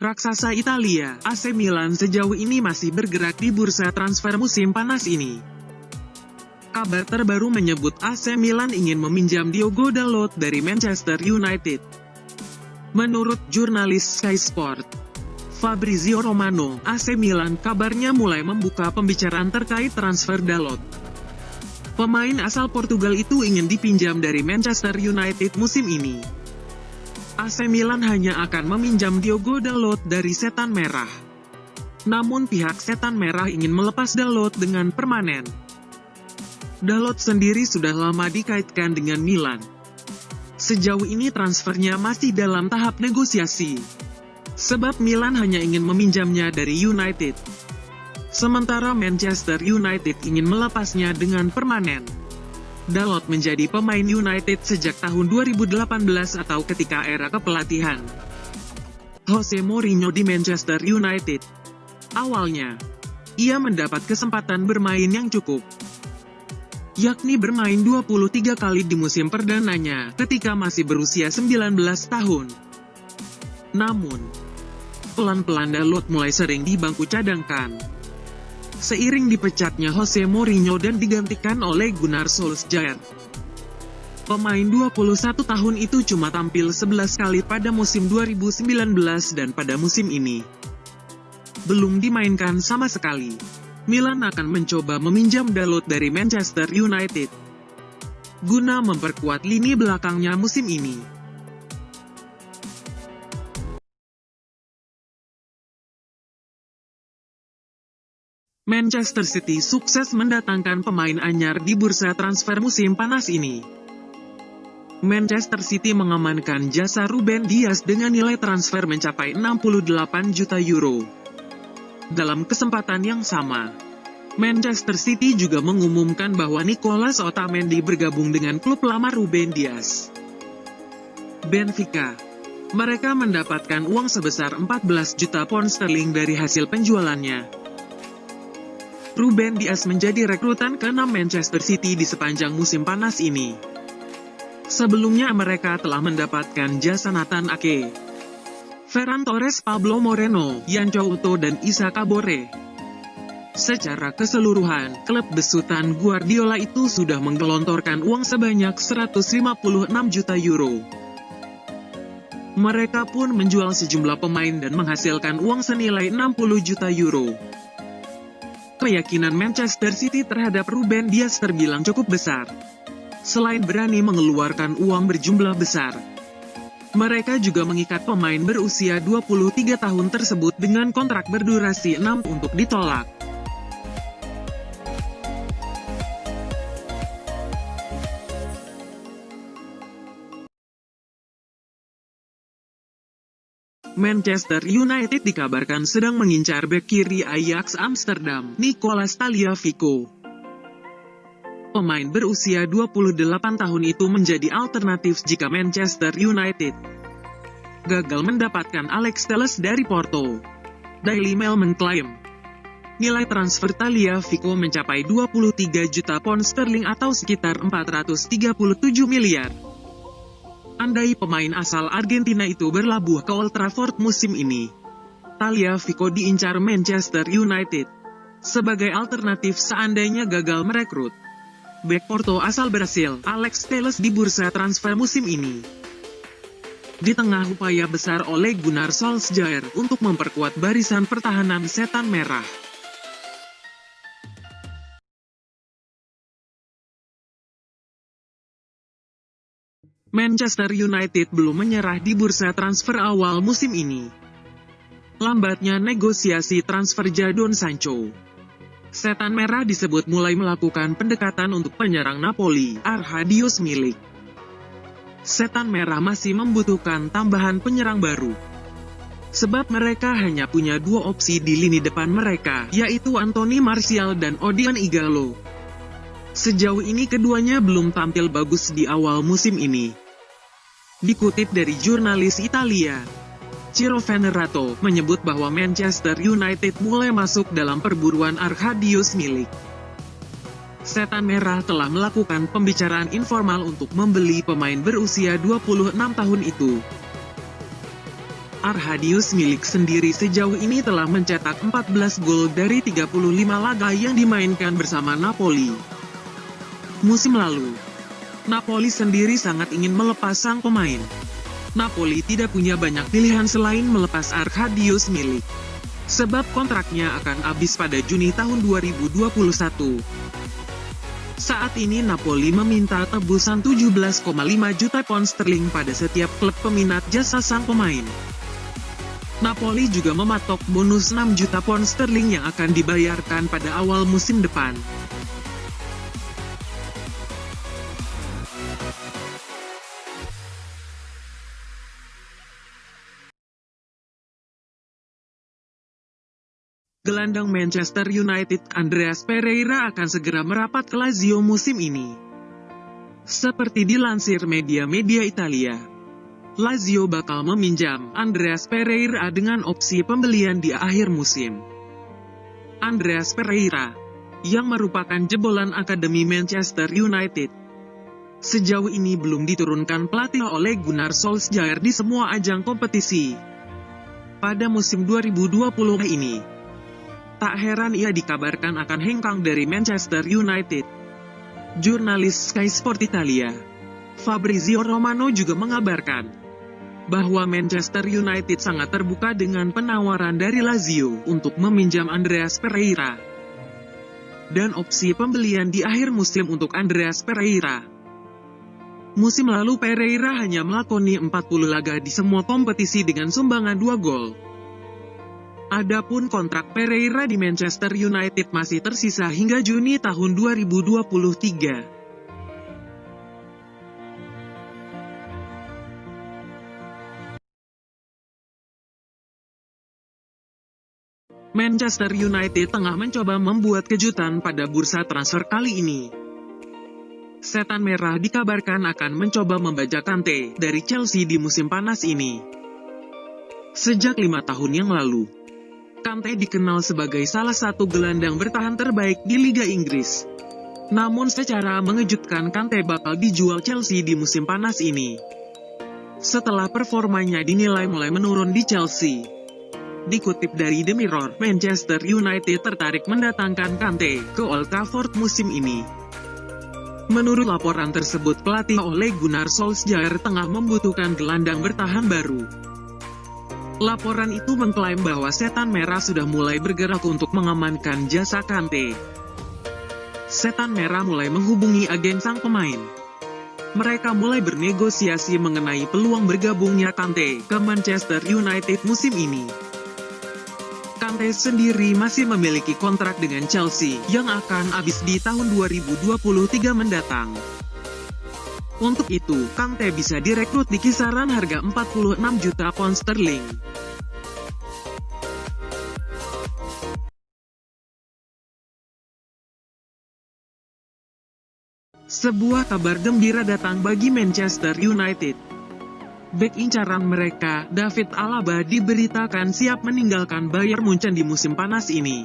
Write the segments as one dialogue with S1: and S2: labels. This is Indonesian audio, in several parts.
S1: Raksasa Italia, AC Milan sejauh ini masih bergerak di bursa transfer musim panas ini. Kabar terbaru menyebut AC Milan ingin meminjam Diogo Dalot dari Manchester United. Menurut jurnalis Sky Sport, Fabrizio Romano, AC Milan kabarnya mulai membuka pembicaraan terkait transfer Dalot. Pemain asal Portugal itu ingin dipinjam dari Manchester United musim ini. AC Milan hanya akan meminjam Diogo Dalot dari Setan Merah. Namun pihak Setan Merah ingin melepas Dalot dengan permanen. Dalot sendiri sudah lama dikaitkan dengan Milan. Sejauh ini transfernya masih dalam tahap negosiasi. Sebab Milan hanya ingin meminjamnya dari United. Sementara Manchester United ingin melepasnya dengan permanen. Dalot menjadi pemain United sejak tahun 2018 atau ketika era kepelatihan Jose Mourinho di Manchester United. Awalnya, ia mendapat kesempatan bermain yang cukup, yakni bermain 23 kali di musim perdananya ketika masih berusia 19 tahun. Namun, pelan-pelan Dalot mulai sering di bangku cadangkan. Seiring dipecatnya Jose Mourinho dan digantikan oleh Gunnar Solskjaer. Pemain 21 tahun itu cuma tampil 11 kali pada musim 2019 dan pada musim ini belum dimainkan sama sekali. Milan akan mencoba meminjam Dalot dari Manchester United guna memperkuat lini belakangnya musim ini. Manchester City sukses mendatangkan pemain anyar di bursa transfer musim panas ini. Manchester City mengamankan jasa Ruben Dias dengan nilai transfer mencapai 68 juta euro. Dalam kesempatan yang sama, Manchester City juga mengumumkan bahwa Nicolas Otamendi bergabung dengan klub lama Ruben Dias, Benfica. Mereka mendapatkan uang sebesar 14 juta pound sterling dari hasil penjualannya. Ruben Dias menjadi rekrutan ke-6 Manchester City di sepanjang musim panas ini. Sebelumnya mereka telah mendapatkan jasa Nathan Ake, Ferran Torres, Pablo Moreno, Yan Couto dan Issa Kabore. Secara keseluruhan, klub besutan Guardiola itu sudah menggelontorkan uang sebanyak 156 juta euro. Mereka pun menjual sejumlah pemain dan menghasilkan uang senilai 60 juta euro. Keyakinan Manchester City terhadap Ruben Dias terbilang cukup besar. Selain berani mengeluarkan uang berjumlah besar, mereka juga mengikat pemain berusia 23 tahun tersebut dengan kontrak berdurasi 6 untuk ditolak. Manchester United dikabarkan sedang mengincar bek kiri Ajax Amsterdam, Nicolas Tagliafico. Pemain berusia 28 tahun itu menjadi alternatif jika Manchester United gagal mendapatkan Alex Telles dari Porto. Daily Mail mengklaim, nilai transfer Tagliafico mencapai 23 juta pound sterling atau sekitar 437 miliar. Andai pemain asal Argentina itu berlabuh ke Old Trafford musim ini, Tagliafico diincar Manchester United sebagai alternatif seandainya gagal merekrut bek Porto asal Brasil, Alex Telles di bursa transfer musim ini. Di tengah upaya besar oleh Gunnar Solskjaer untuk memperkuat barisan pertahanan Setan Merah, Manchester United belum menyerah di bursa transfer awal musim ini. Lambatnya negosiasi transfer Jadon Sancho. Setan Merah disebut mulai melakukan pendekatan untuk penyerang Napoli, Arkadiusz Milik. Setan Merah masih membutuhkan tambahan penyerang baru. Sebab mereka hanya punya dua opsi di lini depan mereka, yaitu Anthony Martial dan Odion Ighalo. Sejauh ini keduanya belum tampil bagus di awal musim ini. Dikutip dari jurnalis Italia, Ciro Venerato menyebut bahwa Manchester United mulai masuk dalam perburuan Arkadiusz Milik. Setan Merah telah melakukan pembicaraan informal untuk membeli pemain berusia 26 tahun itu. Arhadius Milik sendiri sejauh ini telah mencetak 14 gol dari 35 laga yang dimainkan bersama Napoli. Musim lalu, Napoli sendiri sangat ingin melepas sang pemain. Napoli tidak punya banyak pilihan selain melepas Arhadius Milik, sebab kontraknya akan habis pada Juni tahun 2021. Saat ini Napoli meminta tebusan 17,5 juta pound sterling pada setiap klub peminat jasa sang pemain. Napoli juga mematok bonus 6 juta pound sterling yang akan dibayarkan pada awal musim depan. Gelandang Manchester United Andreas Pereira akan segera merapat ke Lazio musim ini. Seperti dilansir media-media Italia, Lazio bakal meminjam Andreas Pereira dengan opsi pembelian di akhir musim. Andreas Pereira, yang merupakan jebolan akademi Manchester United, sejauh ini belum diturunkan pelatih oleh Gunnar Solskjaer di semua ajang kompetisi. Pada musim 2020 ini, tak heran ia dikabarkan akan hengkang dari Manchester United. Jurnalis Sky Sport Italia, Fabrizio Romano juga mengabarkan bahwa Manchester United sangat terbuka dengan penawaran dari Lazio untuk meminjam Andreas Pereira dan opsi pembelian di akhir musim untuk Andreas Pereira. Musim lalu Pereira hanya melakoni 40 laga di semua kompetisi dengan sumbangan 2 gol. Adapun kontrak Pereira di Manchester United masih tersisa hingga Juni tahun 2023. Manchester United tengah mencoba membuat kejutan pada bursa transfer kali ini. Setan Merah dikabarkan akan mencoba membajak Kante dari Chelsea di musim panas ini. Sejak 5 tahun yang lalu, Kante dikenal sebagai salah satu gelandang bertahan terbaik di Liga Inggris. Namun secara mengejutkan Kante bakal dijual Chelsea di musim panas ini, setelah performanya dinilai mulai menurun di Chelsea. Dikutip dari The Mirror, Manchester United tertarik mendatangkan Kante ke Old Trafford musim ini. Menurut laporan tersebut, pelatih oleh Gunnar Solskjaer tengah membutuhkan gelandang bertahan baru. Laporan itu mengklaim bahwa Setan Merah sudah mulai bergerak untuk mengamankan jasa Kante. Setan Merah mulai menghubungi agen sang pemain. Mereka mulai bernegosiasi mengenai peluang bergabungnya Kante ke Manchester United musim ini. Kante sendiri masih memiliki kontrak dengan Chelsea yang akan habis di tahun 2023 mendatang. Untuk itu, Kante bisa direkrut di kisaran harga 46 juta pound sterling. Sebuah kabar gembira datang bagi Manchester United. Bek incaran mereka, David Alaba, diberitakan siap meninggalkan Bayern Munchen di musim panas ini.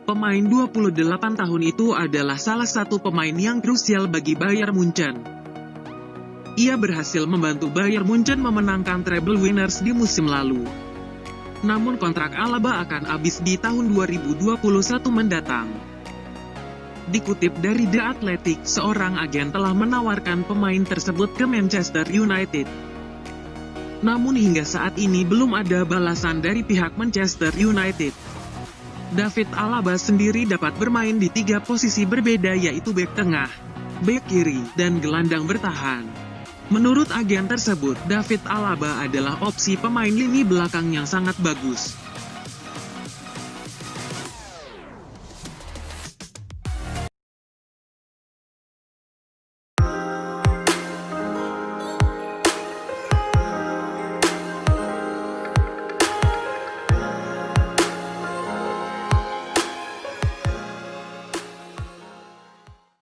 S1: Pemain 28 tahun itu adalah salah satu pemain yang krusial bagi Bayern Munchen. Ia berhasil membantu Bayern Munchen memenangkan treble winners di musim lalu. Namun kontrak Alaba akan habis di tahun 2021 mendatang. Dikutip dari The Athletic, seorang agen telah menawarkan pemain tersebut ke Manchester United. Namun hingga saat ini belum ada balasan dari pihak Manchester United. David Alaba sendiri dapat bermain di 3 posisi berbeda, yaitu bek tengah, bek kiri, dan gelandang bertahan. Menurut agen tersebut, David Alaba adalah opsi pemain lini belakang yang sangat bagus.